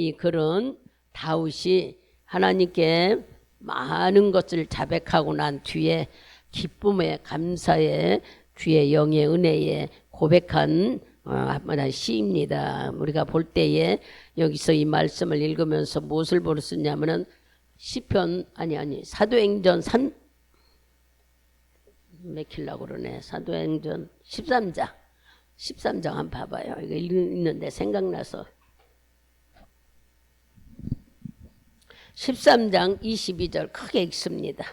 이 글은 다윗이 하나님께 많은 것을 자백하고 난 뒤에 기쁨에 감사에 주의 영의 은혜에 고백한 시입니다. 우리가 볼 때에 여기서 이 말씀을 읽으면서 무엇을 볼 수 있냐면은 시편 사도행전 맥힐라고 그러네. 사도행전 13장 한번 봐봐요. 이거 읽는데 생각나서 13장 22절 크게 읽습니다.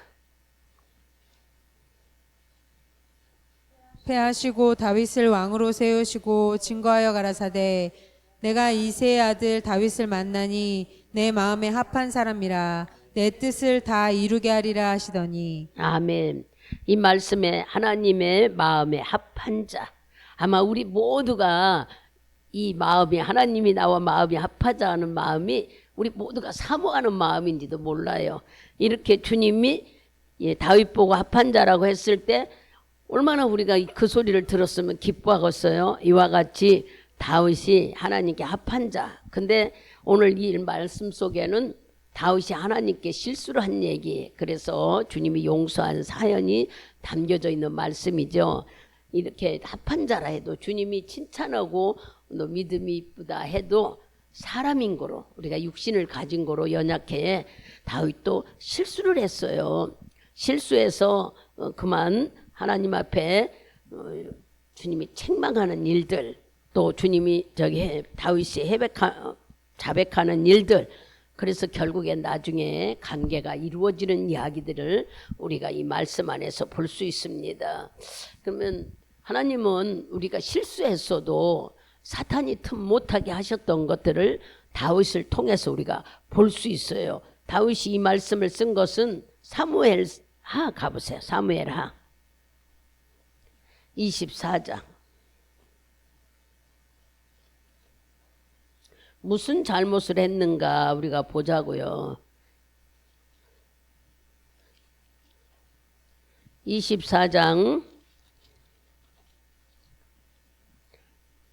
패하시고 다윗을 왕으로 세우시고 증거하여 가라사대 내가 이새의 아들 다윗을 만나니 내 마음에 합한 사람이라 내 뜻을 다 이루게 하리라 하시더니. 아멘. 이 말씀에 하나님의 마음에 합한 자, 아마 우리 모두가 이 마음이 하나님이 나와 마음이 합하자 하는 마음이 우리 모두가 사모하는 마음인지도 몰라요. 이렇게 주님이 다윗 보고 합한 자라고 했을 때 얼마나 우리가 그 소리를 들었으면 기뻐하겠어요. 이와 같이 다윗이 하나님께 합한 자. 근데 오늘 이 말씀 속에는 다윗이 하나님께 실수를 한 얘기, 그래서 주님이 용서한 사연이 담겨져 있는 말씀이죠. 이렇게 합한 자라 해도 주님이 칭찬하고 너 믿음이 이쁘다 해도 사람인 거로, 우리가 육신을 가진 거로 연약해 다윗도 실수를 했어요. 실수해서 그만 하나님 앞에 주님이 책망하는 일들, 또 주님이 다윗이 자백하는 일들, 그래서 결국에 나중에 관계가 이루어지는 이야기들을 우리가 이 말씀 안에서 볼 수 있습니다. 그러면 하나님은 우리가 실수했어도 사탄이 틈 못하게 하셨던 것들을 다윗을 통해서 우리가 볼 수 있어요. 다윗이 이 말씀을 쓴 것은 사무엘하 가보세요. 사무엘하 24장. 무슨 잘못을 했는가 우리가 보자고요. 24장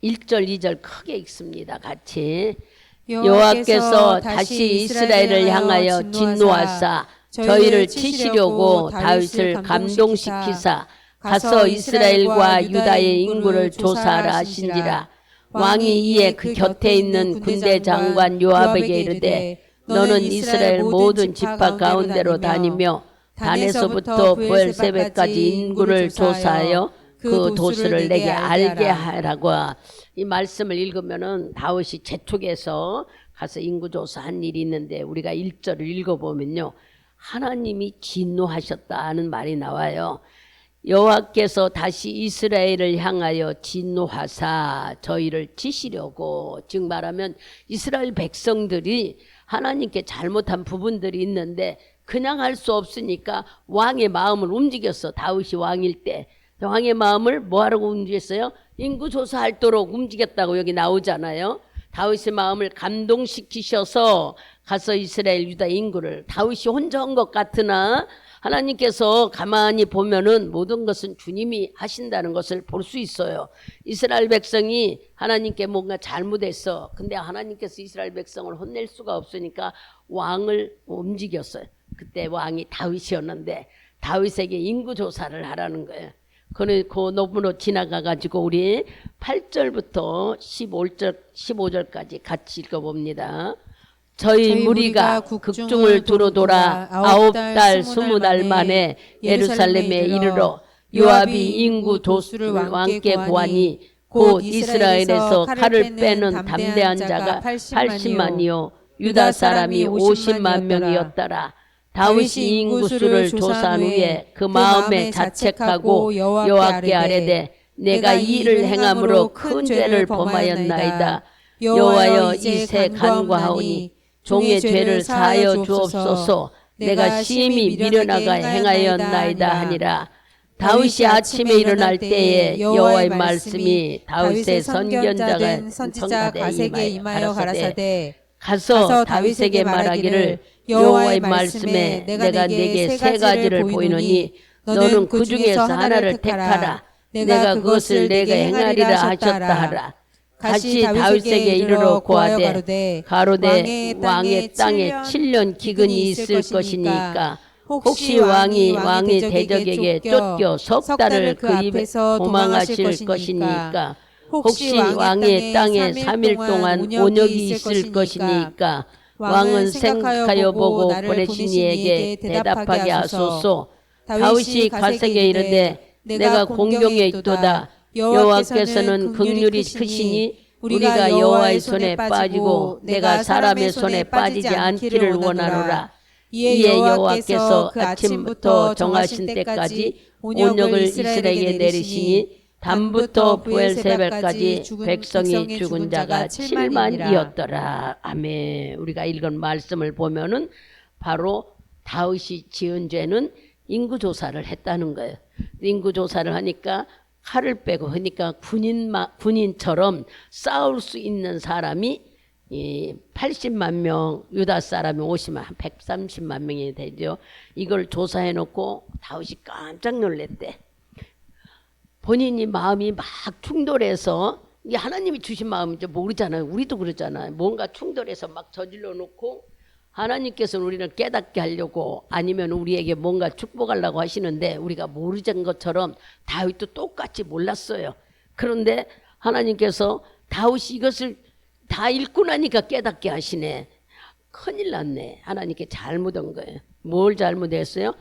1절 2절 크게 읽습니다. 같이. 여호와께서 다시 이스라엘을 향하여 진노하사 저희를 치시려고 다윗을 감동시키사 가서 이스라엘과 유다의 인구를 조사하라 하신지라. 왕이 이에 그 곁에 있는 군대 장관 요압에게 이르되 너는 이스라엘 모든 지파 가운데로 다니며 단에서부터 브엘세바까지 인구를 조사하여 그 도수를 내게 알게 하라고. 이 말씀을 읽으면은 다윗이 재촉해서 가서 인구 조사한 일이 있는데 우리가 1절을 읽어보면요, 하나님이 진노하셨다는 말이 나와요. 여호와께서 다시 이스라엘을 향하여 진노하사 저희를 치시려고, 즉 말하면 이스라엘 백성들이 하나님께 잘못한 부분들이 있는데 그냥 할 수 없으니까 왕의 마음을 움직였어. 다윗이 왕일 때 왕의 마음을 뭐하라고 움직였어요? 인구조사하도록 움직였다고 여기 나오잖아요. 다윗의 마음을 감동시키셔서 가서 이스라엘 유다 인구를, 다윗이 혼자 한 것 같으나 하나님께서 가만히 보면은 모든 것은 주님이 하신다는 것을 볼 수 있어요. 이스라엘 백성이 하나님께 뭔가 잘못했어. 근데 하나님께서 이스라엘 백성을 혼낼 수가 없으니까 왕을 움직였어요. 그때 왕이 다윗이었는데 다윗에게 인구조사를 하라는 거예요. 그 너무로 지나가가지고 우리 8절부터 15절까지 같이 읽어봅니다. 저희 무리가 국중을 두루 돌아 9달 20날 만에 예루살렘에 이르러 요압이 인구 도수를 왕께 구하니 곧 이스라엘에서 칼을 빼는 담대한 자가 80만이요 유다 사람이 50만 명이었더라. 다윗이 인구수를 조사한 후에 그 마음에 자책하고 여호와께 아뢰되 내가 이 일을 행함으로 큰 죄를 범하였나이다. 여호와여 이새 간구하오니 종의 죄를 사하여 주옵소서. 내가 심히 미련하가 행하였나이다 하니라. 다윗이 아침에 일어날 때에 여호와의 말씀이 다윗의 선지자 가세에게 임하여 가라사대 가서 다윗에게 말하기를 여호와의 말씀에 내가 네게 세 가지를 보이노니 너는 그 중에서 하나를 택하라. 내가 그것을 내게 행하리라 하셨다 하라. 다시 다윗에게 이르러 고하되 가로되 왕의 땅에 7년 기근이 있을 것이니까 혹시 왕이 대적에게 쫓겨 석 달을 그 입에서 도망하실 것이니까 혹시 왕의 땅에 3일 동안 온역이 있을 것이니까 왕은 생각하여 보고 보내신 이에게 대답하게 하소서. 다윗이 가세게 이르되 내가 공경에 있도다. 여호와께서는 긍휼이 크시니 우리가 여호와의 손에 빠지고 내가 사람의 손에 빠지지 않기를 원하노라. 이에 여호와께서 그 아침부터 정하신 때까지 온역을 이스라엘에게 내리시니 밤부터 부엘 새벽까지 백성이 죽은 자가 7만이었더라. 아멘. 우리가 읽은 말씀을 보면은 바로 다윗이 지은 죄는 인구조사를 했다는 거예요. 인구조사를 하니까 칼을 빼고 하니까 군인처럼 싸울 수 있는 사람이 80만 명, 유다 사람이 50만, 130만 명이 되죠. 이걸 조사해 놓고 다윗이 깜짝 놀랐대. 본인이 마음이 막 충돌해서, 이게 하나님이 주신 마음인지 모르잖아요. 우리도 그러잖아요. 뭔가 충돌해서 막 저질러 놓고 하나님께서는 우리를 깨닫게 하려고 아니면 우리에게 뭔가 축복하려고 하시는데 우리가 모르는 것처럼 다윗도 똑같이 몰랐어요. 그런데 하나님께서 다윗이 이것을 다 읽고 나니까 깨닫게 하시네. 큰일 났네. 하나님께 잘못한 거예요. 뭘 잘못했어요?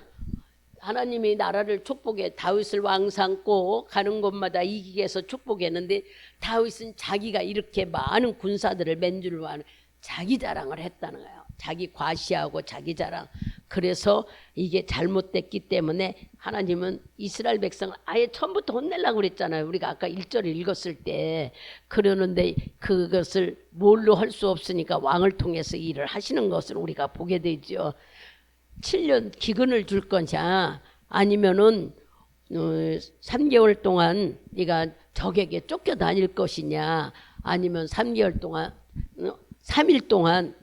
하나님이 나라를 축복해 다윗을 왕 삼고 가는 곳마다 이기게 해서 축복했는데 다윗은 자기가 이렇게 많은 군사들을 맨줄로 하는 자기 자랑을 했다는 거예요. 자기 과시하고 자기 자랑. 그래서 이게 잘못됐기 때문에 하나님은 이스라엘 백성을 아예 처음부터 혼내려고 그랬잖아요. 우리가 아까 1절을 읽었을 때. 그러는데 그것을 뭘로 할 수 없으니까 왕을 통해서 일을 하시는 것을 우리가 보게 되죠. 7년 기근을 줄 거냐 아니면은 3개월 동안 네가 적에게 쫓겨 다닐 것이냐 아니면 3개월 동안 3일 동안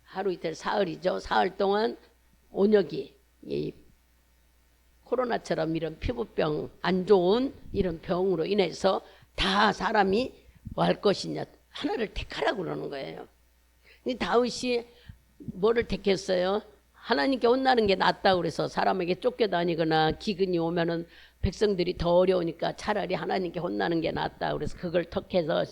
하루 이틀 사흘이죠. 사흘 동안 온역이 이 코로나처럼 이런 피부병 안 좋은 이런 병으로 인해서 다 사람이 뭐 할 것이냐 하나를 택하라고 그러는 거예요. 다윗이 뭐를 택했어요? 하나님께 혼나는 게 낫다고 그래서 사람에게 쫓겨다니거나 기근이 오면은 백성들이 더 어려우니까 차라리 하나님께 혼나는 게 낫다 그래서 그걸 택해서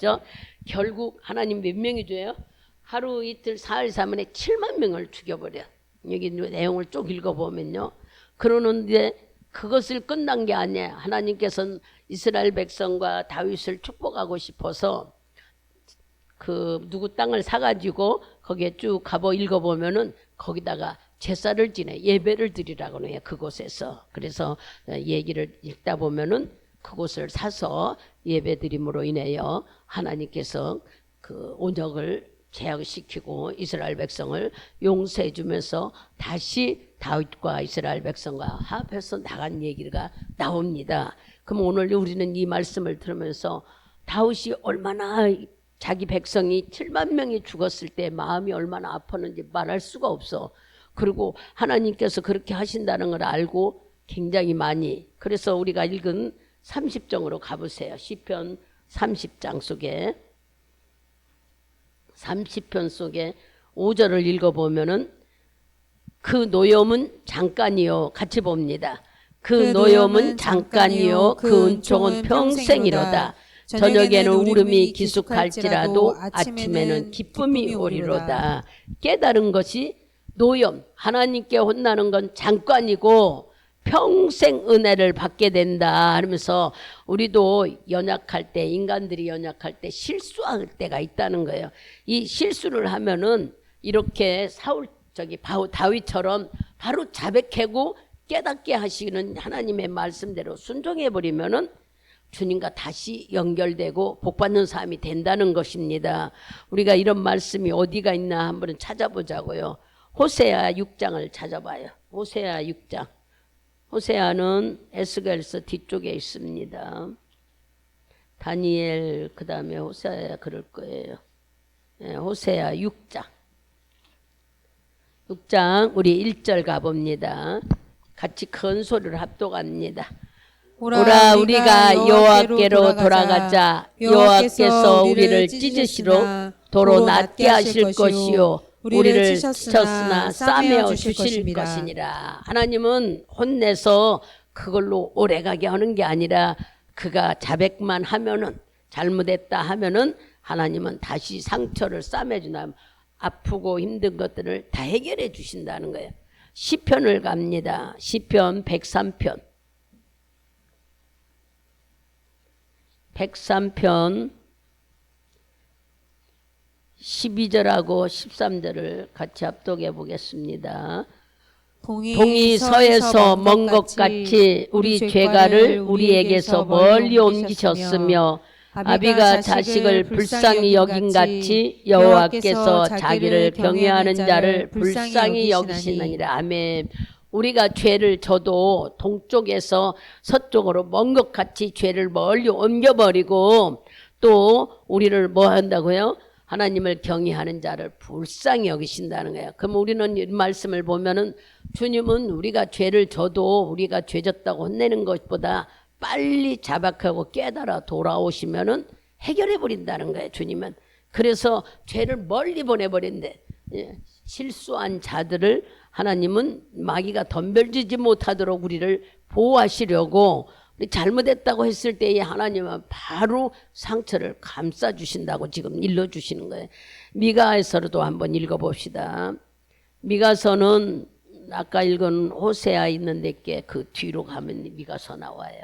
결국 하나님 몇 명이 줘요? 하루 이틀 사흘 사만에 7만 명을 죽여버려. 여기 내용을 쭉 읽어보면요. 그러는데 그것을 끝난 게 아니에요. 하나님께서는 이스라엘 백성과 다윗을 축복하고 싶어서 그 누구 땅을 사가지고 거기에 쭉 가보 읽어보면은 거기다가 제사를 지내 예배를 드리라고 해요. 그곳에서. 그래서 얘기를 읽다 보면은 그곳을 사서 예배 드림으로 인하여 하나님께서 그 온역을 제약시키고 이스라엘 백성을 용서해 주면서 다시 다윗과 이스라엘 백성과 합해서 나간 얘기가 나옵니다. 그럼 오늘 우리는 이 말씀을 들으면서 다윗이 얼마나 자기 백성이 7만 명이 죽었을 때 마음이 얼마나 아팠는지 말할 수가 없어. 그리고 하나님께서 그렇게 하신다는 걸 알고 굉장히 많이, 그래서 우리가 읽은 30장으로 가보세요. 시편 30장 속에 30편 속에 5절을 읽어보면은 그 노염은 잠깐이요. 같이 봅니다. 그 노염은 잠깐이요. 그 은총은 평생이로다. 저녁에는 울음이 기숙할지라도 아침에는 기쁨이 오리로다. 깨달은 것이 노염, 하나님께 혼나는 건 잠깐이고 평생 은혜를 받게 된다 하면서 우리도 연약할 때, 인간들이 연약할 때 실수할 때가 있다는 거예요. 이 실수를 하면은 이렇게 다윗처럼 바로 자백하고 깨닫게 하시는 하나님의 말씀대로 순종해 버리면은 주님과 다시 연결되고 복받는 삶이 된다는 것입니다. 우리가 이런 말씀이 어디가 있나 한번 찾아보자고요. 호세아 6장을 찾아봐요. 호세아 6장. 호세아는 에스겔서 뒤쪽에 있습니다. 다니엘 그 다음에 호세아 그럴 거예요. 네, 호세아 6장. 6장 우리 1절 가봅니다. 같이 큰 소리를 합독합니다. 오라 우리가 여호와께로 돌아가자. 여호와께서 우리를 찢으시러 도로 낫게 하실 것이요 우리를 치셨으나 싸매어 주실 것이니라. 하나님은 혼내서 그걸로 오래가게 하는 게 아니라 그가 자백만 하면은 잘못했다 하면은 하나님은 다시 상처를 싸매준다. 아프고 힘든 것들을 다 해결해 주신다는 거예요. 시편을 갑니다. 시편 103편 103편 12절하고 13절을 같이 합독해 보겠습니다. 동이 서에서 먼 것 같이 우리 죄가를 우리에게서 멀리 옮기셨으며 아비가 자식을 불쌍히 여긴 같이 여호와께서 자기를 경외하는 자를 불쌍히 여기시느니라. 아멘. 우리가 죄를 져도 동쪽에서 서쪽으로 먼 것 같이 죄를 멀리 옮겨버리고 또 우리를 뭐 한다고요? 하나님을 경외하는 자를 불쌍히 여기신다는 거예요. 그럼 우리는 이 말씀을 보면은 주님은 우리가 죄를 져도 우리가 죄 졌다고 혼내는 것보다 빨리 자박하고 깨달아 돌아오시면은 해결해 버린다는 거예요. 주님은. 그래서 죄를 멀리 보내버린대. 실수한 자들을 하나님은 마귀가 덤벼지지 못하도록 우리를 보호하시려고 우리 잘못했다고 했을 때에 하나님은 바로 상처를 감싸주신다고 지금 일러주시는 거예요. 미가에서도 한번 읽어봅시다. 미가서는 아까 읽은 호세아 있는 데께 그 뒤로 가면 미가서 나와요.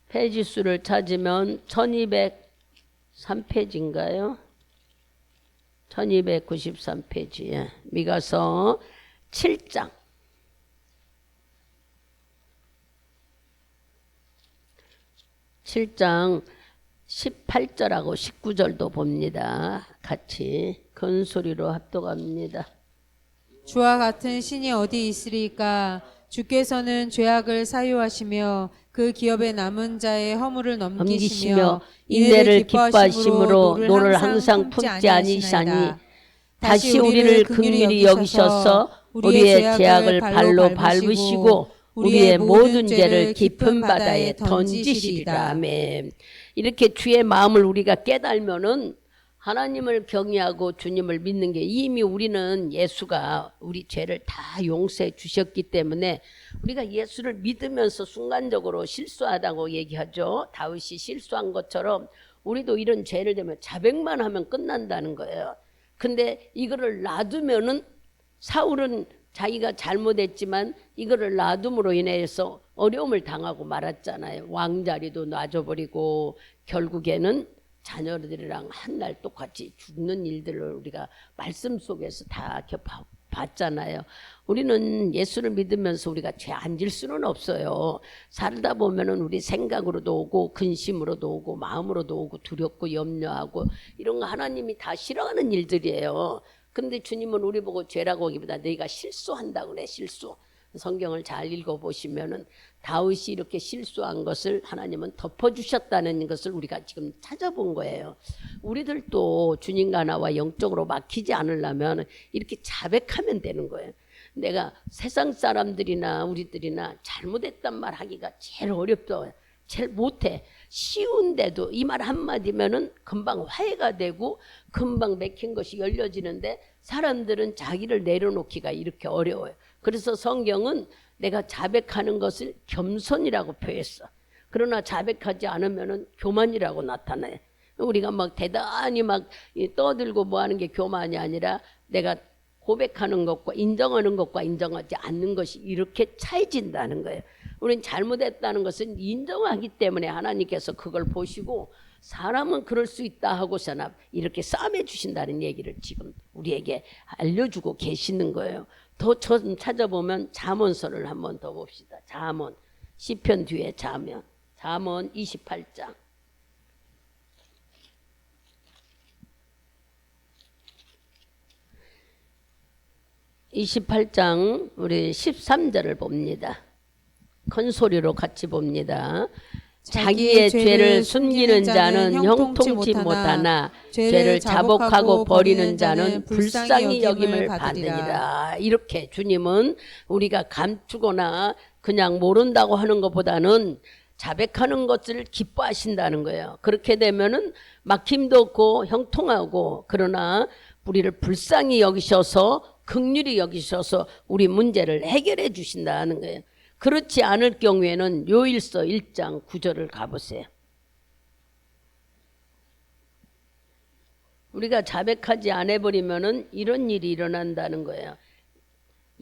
페이지 수를 찾으면 1203페이지인가요? 1293페이지에 미가서 7장 7장 18절하고 19절도 봅니다. 같이 큰 소리로 합독합니다. 주와 같은 신이 어디 있으리까? 주께서는 죄악을 사유하시며 그 기업에 남은 자의 허물을 넘기시며 인내를 기뻐하심으로 노를 항상 품지 아니시나니 다시 우리를 긍휼히 여기셔서 우리의 죄악을 발로 밟으시고 우리의 모든 죄를 깊은 바다에 던지시리라. 아멘. 이렇게 주의 마음을 우리가 깨달으면은 하나님을 경외하고 주님을 믿는 게 이미 우리는 예수가 우리 죄를 다 용서해 주셨기 때문에 우리가 예수를 믿으면서 순간적으로 실수하다고 얘기하죠. 다윗이 실수한 것처럼 우리도 이런 죄를 되면 자백만 하면 끝난다는 거예요. 근데 이거를 놔두면은 사울은 자기가 잘못했지만 이거를 놔둠으로 인해서 어려움을 당하고 말았잖아요. 왕자리도 놔줘버리고 결국에는 자녀들이랑 한날 똑같이 죽는 일들을 우리가 말씀 속에서 다 봤잖아요. 우리는 예수를 믿으면서 우리가 죄 안 질 수는 없어요. 살다 보면은 우리 생각으로도 오고 근심으로도 오고 마음으로도 오고 두렵고 염려하고 이런 거 하나님이 다 싫어하는 일들이에요. 근데 주님은 우리 보고 죄라고 하기보다 너희가 실수한다고 그래. 실수. 성경을 잘 읽어보시면은 다윗이 이렇게 실수한 것을 하나님은 덮어주셨다는 것을 우리가 지금 찾아본 거예요. 우리들도 주님과 나와 영적으로 막히지 않으려면 이렇게 자백하면 되는 거예요. 내가 세상 사람들이나 우리들이나 잘못했단 말 하기가 제일 어렵다. 제일 못해. 쉬운데도 이 말 한마디면은 금방 화해가 되고 금방 맥힌 것이 열려지는데 사람들은 자기를 내려놓기가 이렇게 어려워요. 그래서 성경은 내가 자백하는 것을 겸손이라고 표했어. 그러나 자백하지 않으면은 교만이라고 나타나요. 우리가 막 대단히 막 떠들고 뭐 하는 게 교만이 아니라 내가 고백하는 것과 인정하는 것과 인정하지 않는 것이 이렇게 차이진다는 거예요. 우리는 잘못했다는 것은 인정하기 때문에 하나님께서 그걸 보시고 사람은 그럴 수 있다 하고서나 이렇게 싸매 주신다는 얘기를 지금 우리에게 알려주고 계시는 거예요. 더 찾아보면 잠언서를 한번 더 봅시다. 잠언 시편 뒤에 잠언 28장 28장 우리 13절을 봅니다. 큰 소리로 같이 봅니다. 자기의 죄를 숨기는 자는 형통치 못하나 죄를 자복하고 버리는 자는 불쌍히 여김을 받으리라. 이렇게 주님은 우리가 감추거나 그냥 모른다고 하는 것보다는 자백하는 것을 기뻐하신다는 거예요. 그렇게 되면은 막힘도 없고 형통하고, 그러나 우리를 불쌍히 여기셔서 긍휼히 여기셔서 우리 문제를 해결해 주신다는 거예요. 그렇지 않을 경우에는 요일서 1장 9절을 가보세요. 우리가 자백하지 않아 버리면은 이런 일이 일어난다는 거예요.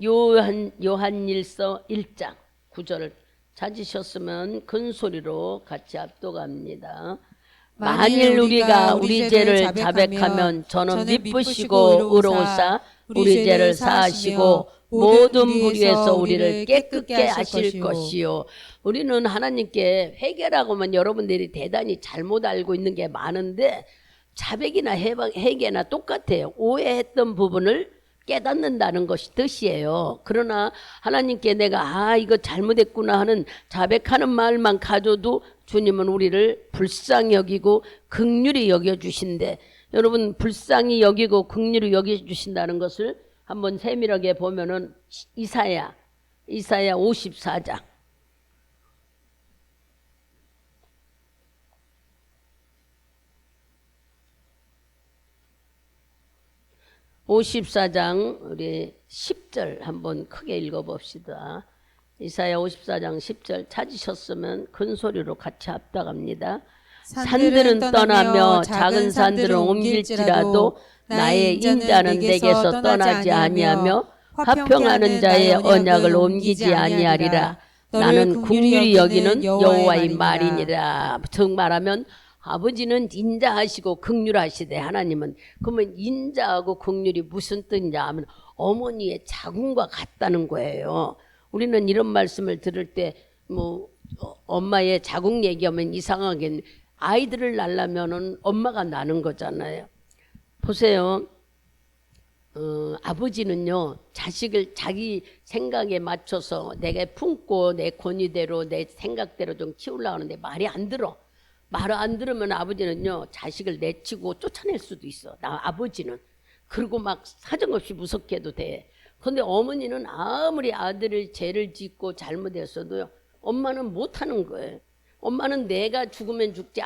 요한일서 1장 9절을 찾으셨으면 큰 소리로 같이 압도합니다. 만일 우리가 우리 죄를 자백하면 저는 미쁘시고 의로우사 우리 죄를 사하시고 모든 불의에서 우리를 깨끗게 하실 것이요. 우리는 하나님께 회개라고만 여러분들이 대단히 잘못 알고 있는 게 많은데, 자백이나 회개나 똑같아요. 오해했던 부분을 깨닫는다는 것이 뜻이에요. 그러나 하나님께 내가 이거 잘못했구나 하는 자백하는 말만 가져도 주님은 우리를 불쌍히 여기고 긍휼히 여겨주신대. 여러분, 불쌍히 여기고 긍휼히 여겨주신다는 것을 한번 세밀하게 보면은 이사야 54장 54장 우리 10절 한번 크게 읽어봅시다. 이사야 54장 10절 찾으셨으면 큰 소리로 같이 합당합니다. 산들은 떠나며 작은 산들은 옮길지라도 나의 인자는 내게서 떠나지 아니하며 화평하는 자의 언약을 옮기지 아니하리라. 나는 긍휼히 여기는 여호와의 말이니라. 즉 말하면 아버지는 인자하시고 긍휼하시되 하나님은, 그러면 인자하고 긍휼이 무슨 뜻이냐 하면 어머니의 자궁과 같다는 거예요. 우리는 이런 말씀을 들을 때 엄마의 자궁 얘기하면 이상하게, 아이들을 낳으면은 엄마가 낳는 거잖아요. 보세요. 아버지는요, 자식을 자기 생각에 맞춰서 내가 품고 내 권위대로 내 생각대로 좀 키우려고 하는데 말이 안 들어. 말을 안 들으면 아버지는요, 자식을 내치고 쫓아낼 수도 있어. 아버지는. 그리고 막 사정없이 무섭게 해도 돼. 그런데 어머니는 아무리 아들을 죄를 짓고 잘못했어도요, 엄마는 못하는 거예요. 엄마는 내가 죽으면 죽지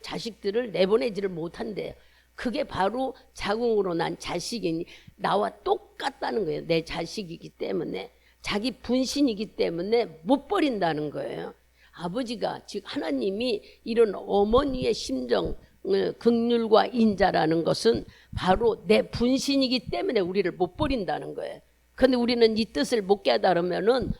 자식들을 내보내지를 못한대요. 그게 바로 자궁으로 난 자식이니 나와 똑같다는 거예요. 내 자식이기 때문에, 자기 분신이기 때문에 못 버린다는 거예요. 아버지가, 즉 하나님이 이런 어머니의 심정, 긍휼과 인자라는 것은 바로 내 분신이기 때문에 우리를 못 버린다는 거예요. 그런데 우리는 이 뜻을 못 깨달으면은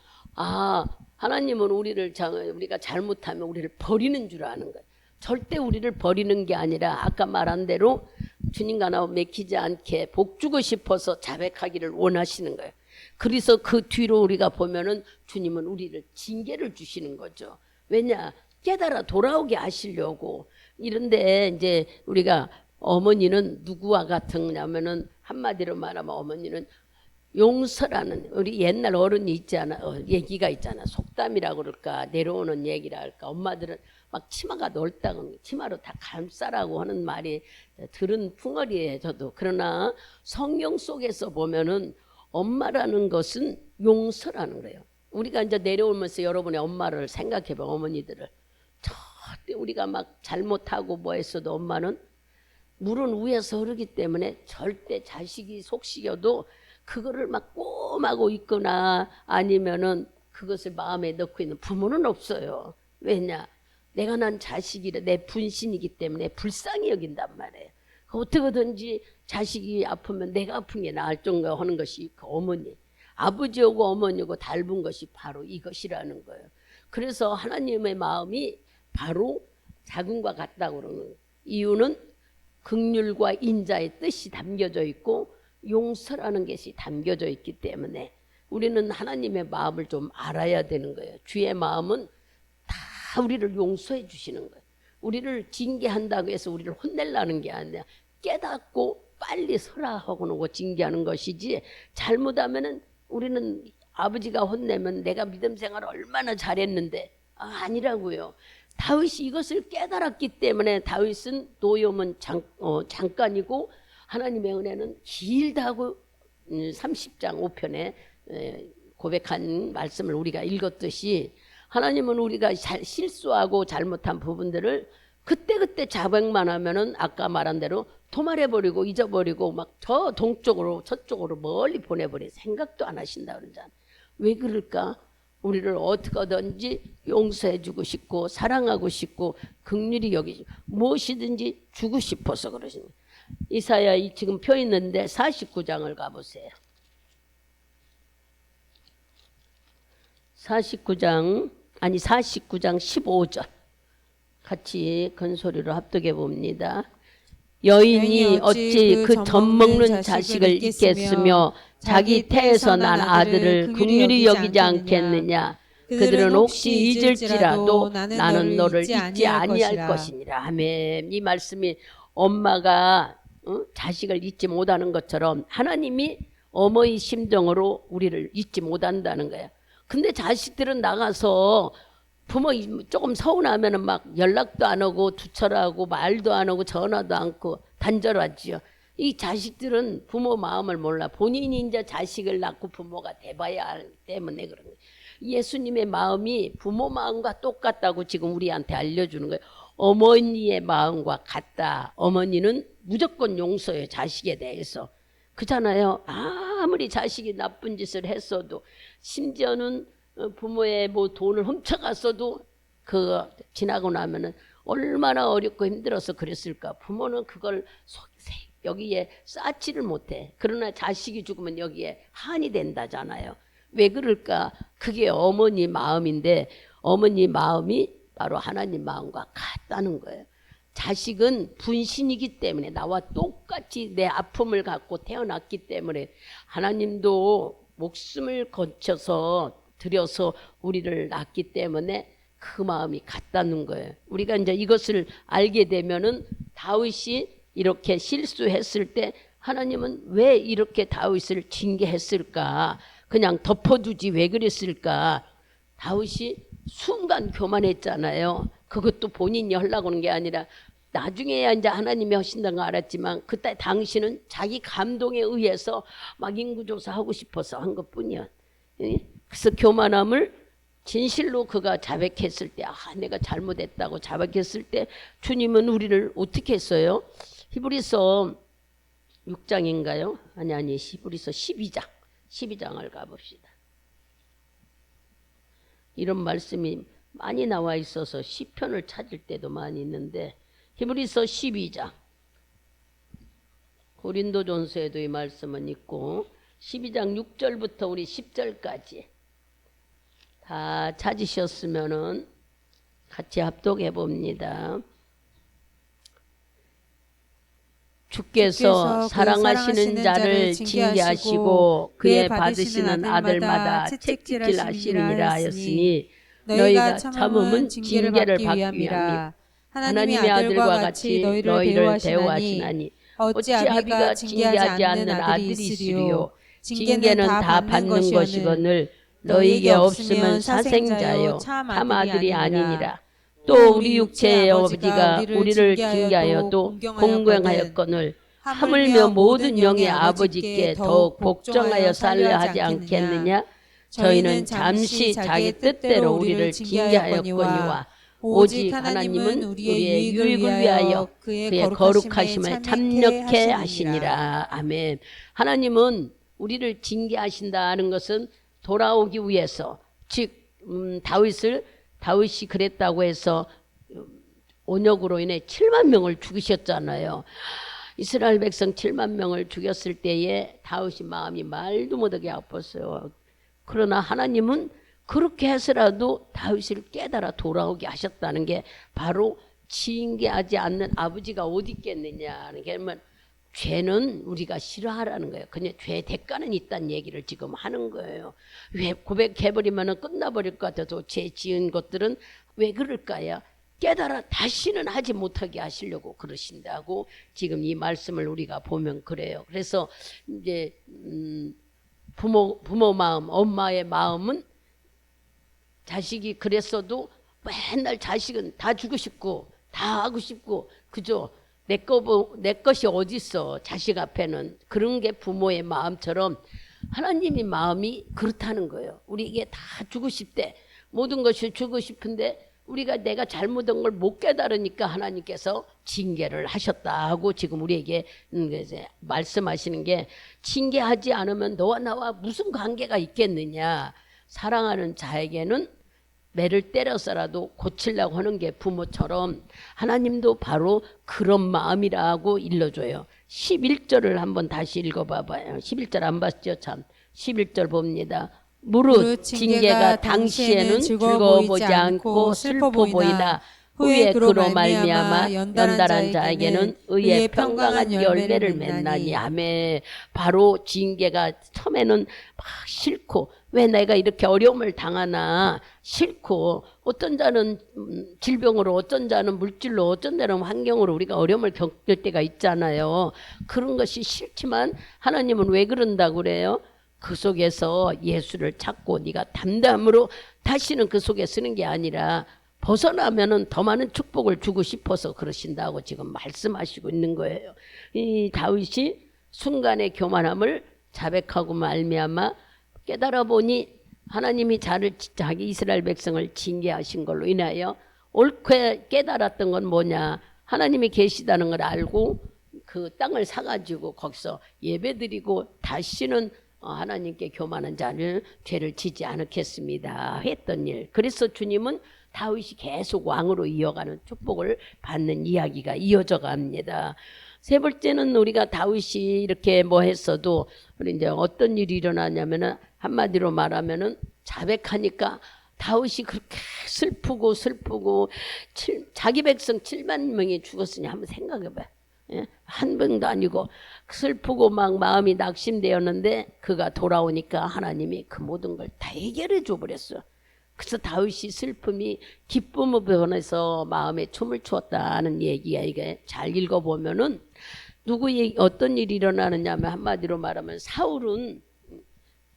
하나님은 우리가 잘못하면 우리를 버리는 줄 아는 거예요. 절대 우리를 버리는 게 아니라 아까 말한 대로 주님과 나와 맥히지 않게 복주고 싶어서 자백하기를 원하시는 거예요. 그래서 그 뒤로 우리가 보면은 주님은 우리를 징계를 주시는 거죠. 왜냐? 깨달아 돌아오게 하시려고. 이런데 이제 우리가 어머니는 누구와 같으냐면은 한마디로 말하면 어머니는 용서라는, 우리 옛날 어른이 있잖아, 얘기가 있잖아. 속담이라고 그럴까, 내려오는 얘기라 할까. 엄마들은 막 치마가 넓다고 치마로 다 감싸라고 하는 말이 들은 풍월이에요, 저도. 그러나 성경 속에서 보면은 엄마라는 것은 용서라는 거예요. 우리가 이제 내려오면서 여러분의 엄마를 생각해봐, 어머니들을. 절대 우리가 막 잘못하고 뭐 했어도 엄마는 물은 위에서 흐르기 때문에 절대 자식이 속시겨도 그거를 막 꼼하고 있거나 아니면은 그것을 마음에 넣고 있는 부모는 없어요. 왜냐? 내가 난 자식이라 내 분신이기 때문에 불쌍히 여긴단 말이에요. 어떻게든지 자식이 아프면 내가 아픈 게 나을 정도 하는 것이 그 어머니. 아버지하고 어머니하고 닮은 것이 바로 이것이라는 거예요. 그래서 하나님의 마음이 바로 자궁과 같다고 그러는 거예요. 이유는 긍휼과 인자의 뜻이 담겨져 있고 용서라는 것이 담겨져 있기 때문에 우리는 하나님의 마음을 좀 알아야 되는 거예요. 주의 마음은 다 우리를 용서해 주시는 거예요. 우리를 징계한다고 해서 우리를 혼내려는 게 아니라 깨닫고 빨리 설하고 징계하는 것이지, 잘못하면은 우리는 아버지가 혼내면 내가 믿음 생활을 얼마나 잘했는데 아니라고요. 다윗이 이것을 깨달았기 때문에 다윗은 노염은 잠깐이고 하나님의 은혜는 길다고 30장 5편에 고백한 말씀을 우리가 읽었듯이 하나님은 우리가 실수하고 잘못한 부분들을 그때그때 자백만 하면은 아까 말한 대로 도말해버리고 잊어버리고 막 저 동쪽으로 저쪽으로 멀리 보내버리 생각도 안 하신다 그러잖아. 왜 그럴까? 우리를 어떻게든지 용서해주고 싶고 사랑하고 싶고 긍휼히 여기시고 무엇이든지 주고 싶어서 그러십니다. 이사야 지금 펴 있는데 49장을 가보세요. 49장 15절 같이 큰 소리로 합독해 봅니다. 여인이 어찌 그 젖먹는 자식을 잊겠으며 자기 태에서 난 아들을 긍휼히 여기지 않겠느냐. 그들은 혹시 잊을지라도 나는 너를 잊지 아니할 것이니라. 아멘. 이 말씀이 엄마가 자식을 잊지 못하는 것처럼 하나님이 어머니 심정으로 우리를 잊지 못한다는 거예요. 근데 자식들은 나가서 부모 조금 서운하면은 막 연락도 안 하고 투철하고 말도 안 하고 전화도 않고 단절하지요. 이 자식들은 부모 마음을 몰라. 본인이 이제 자식을 낳고 부모가 돼봐야 하기 때문에 그런 거예요. 예수님의 마음이 부모 마음과 똑같다고 지금 우리한테 알려주는 거예요. 어머니의 마음과 같다. 어머니는 무조건 용서해요. 자식에 대해서. 그잖아요. 아무리 자식이 나쁜 짓을 했어도 심지어는 부모의 뭐 돈을 훔쳐갔어도 그 지나고 나면은 얼마나 어렵고 힘들어서 그랬을까. 부모는 그걸 여기에 쌓지를 못해. 그러나 자식이 죽으면 여기에 한이 된다잖아요. 왜 그럴까? 그게 어머니 마음인데 어머니 마음이 바로 하나님 마음과 같다는 거예요. 자식은 분신이기 때문에 나와 똑같이 내 아픔을 갖고 태어났기 때문에 하나님도 목숨을 거쳐서 들여서 우리를 낳기 때문에 그 마음이 같다는 거예요. 우리가 이제 이것을 알게 되면은 다윗이 이렇게 실수했을 때 하나님은 왜 이렇게 다윗을 징계했을까? 그냥 덮어두지 왜 그랬을까? 다윗이 순간 교만했잖아요. 그것도 본인이 하려고 하는 게 아니라 나중에야 이제 하나님이 하신다는 거 알았지만 그때 당시는 자기 감동에 의해서 막 인구조사하고 싶어서 한 것뿐이야. 그래서 교만함을 진실로 그가 자백했을 때 내가 잘못했다고 자백했을 때 주님은 우리를 어떻게 했어요? 히브리서 6장인가요? 아니 히브리서 12장을 가봅시다. 이런 말씀이 많이 나와 있어서 시편을 찾을 때도 많이 있는데 히브리서 12장 고린도전서에도 이 말씀은 있고 12장 6절부터 우리 10절까지 다 찾으셨으면은 같이 합독해 봅니다. 주께서 사랑하시는 자를 징계하시고 그의 받으시는 아들마다 책찍질하시느니라 하였으니 너희가 참음은 징계를 받기 위함이라. 하나님의 아들과 같이 너희를 대우하시나니 어찌 아비가 징계하지 않는 아들이 있으리요. 징계는 다 받는 것이거늘 너희에게 없으면 사생자요 참 아들이 아니니라. 또 우리 육체의 아버지가 우리를 징계하여도 공경하였거늘 하물며 모든 영의 아버지께 더욱 복종하여 살려 하지 않겠느냐. 저희는 잠시 자기 뜻대로 우리를 징계하였거니와 오직 하나님은 우리의 유익을 위하여 그의 거룩하심을 참력해 하시니라. 아멘. 하나님은 우리를 징계하신다는 것은 돌아오기 위해서, 즉 다윗이 그랬다고 해서 온역으로 인해 7만 명을 죽이셨잖아요. 이스라엘 백성 7만 명을 죽였을 때에 다윗이 마음이 말도 못하게 아팠어요. 그러나 하나님은 그렇게 해서라도 다윗을 깨달아 돌아오게 하셨다는 게 바로 징계하지 않는 아버지가 어디 있겠느냐는 게, 죄는 우리가 싫어하라는 거예요. 그냥 죄 대가는 있다는 얘기를 지금 하는 거예요. 왜 고백해버리면 끝나버릴 것 같아서 죄 지은 것들은 왜 그럴까요? 깨달아 다시는 하지 못하게 하시려고 그러신다고 지금 이 말씀을 우리가 보면 그래요. 그래서 이제 부모 마음, 엄마의 마음은 자식이 그랬어도 맨날 자식은 다 주고 싶고 다 하고 싶고 그죠? 내 것이 어딨어. 자식 앞에는. 그런 게 부모의 마음처럼 하나님의 마음이 그렇다는 거예요. 우리에게 다 주고 싶대. 모든 것을 주고 싶은데 우리가 내가 잘못한 걸 못 깨달으니까 하나님께서 징계를 하셨다 하고 지금 우리에게 말씀하시는 게, 징계하지 않으면 너와 나와 무슨 관계가 있겠느냐. 사랑하는 자에게는 매를 때려서라도 고치려고 하는 게 부모처럼 하나님도 바로 그런 마음이라고 일러줘요. 11절을 한번 다시 읽어봐봐요. 11절 안 봤죠? 참. 11절 봅니다. 무릇 징계가 당시에는 즐거워 보이지 않고 슬퍼 보이나 후에 그로 말미암아 연단한 자에게는 의의 평강한 열매를 맺나니. 아멘. 바로 징계가 처음에는 막 싫고, 왜 내가 이렇게 어려움을 당하나 싫고, 어떤 자는 질병으로, 어떤 자는 물질로, 어떤 자는 환경으로 우리가 어려움을 겪을 때가 있잖아요. 그런 것이 싫지만 하나님은 왜 그런다고 그래요? 그 속에서 예수를 찾고 네가 담담으로 다시는 그 속에 쓰는 게 아니라 벗어나면은 더 많은 축복을 주고 싶어서 그러신다고 지금 말씀하시고 있는 거예요. 이 다윗이 순간의 교만함을 자백하고 말미암아 깨달아 보니 하나님이 자기 이스라엘 백성을 징계하신 걸로 인하여 옳게 깨달았던 건 뭐냐? 하나님이 계시다는 걸 알고 그 땅을 사가지고 거기서 예배드리고 다시는 하나님께 교만한 자를 죄를 지지 않겠습니다 했던 일. 그래서 주님은 다윗이 계속 왕으로 이어가는 축복을 받는 이야기가 이어져 갑니다. 세 번째는 우리가 다윗이 이렇게 뭐 했어도 우리 이제 어떤 일이 일어나냐면은 한마디로 말하면은 자백하니까 다윗이 그렇게 슬프고 자기 백성 7만 명이 죽었으니 한번 생각해봐요. 예? 한 명도 아니고 슬프고 막 마음이 낙심되었는데 그가 돌아오니까 하나님이 그 모든 걸 다 해결해 줘버렸어. 그래서 다윗이 슬픔이 기쁨으로 변해서 마음에 춤을 추었다는 얘기야. 이게 잘 읽어보면은 어떤 일이 일어나느냐 하면 한마디로 말하면 사울은,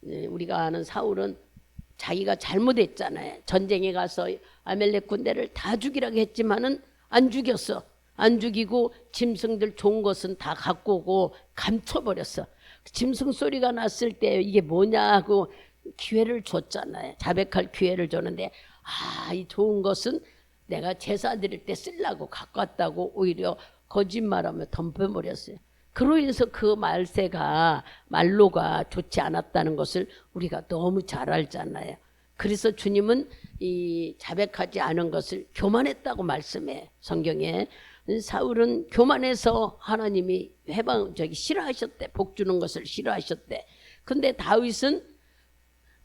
우리가 아는 사울은 자기가 잘못했잖아요. 전쟁에 가서 아멜렉 군대를 다 죽이라고 했지만은 안 죽였어. 안 죽이고 짐승들 좋은 것은 다 갖고 오고 감춰버렸어. 짐승 소리가 났을 때 이게 뭐냐 하고 기회를 줬잖아요. 자백할 기회를 줬는데 이 좋은 것은 내가 제사 드릴 때 쓰려고 갖고 왔다고 오히려 거짓말하며 덤벼버렸어요. 그로 인해서 그 말로가 좋지 않았다는 것을 우리가 너무 잘 알잖아요. 그래서 주님은 이 자백하지 않은 것을 교만했다고 말씀해. 성경에 사울은 교만해서 하나님이 싫어하셨대. 복 주는 것을 싫어하셨대. 근데 다윗은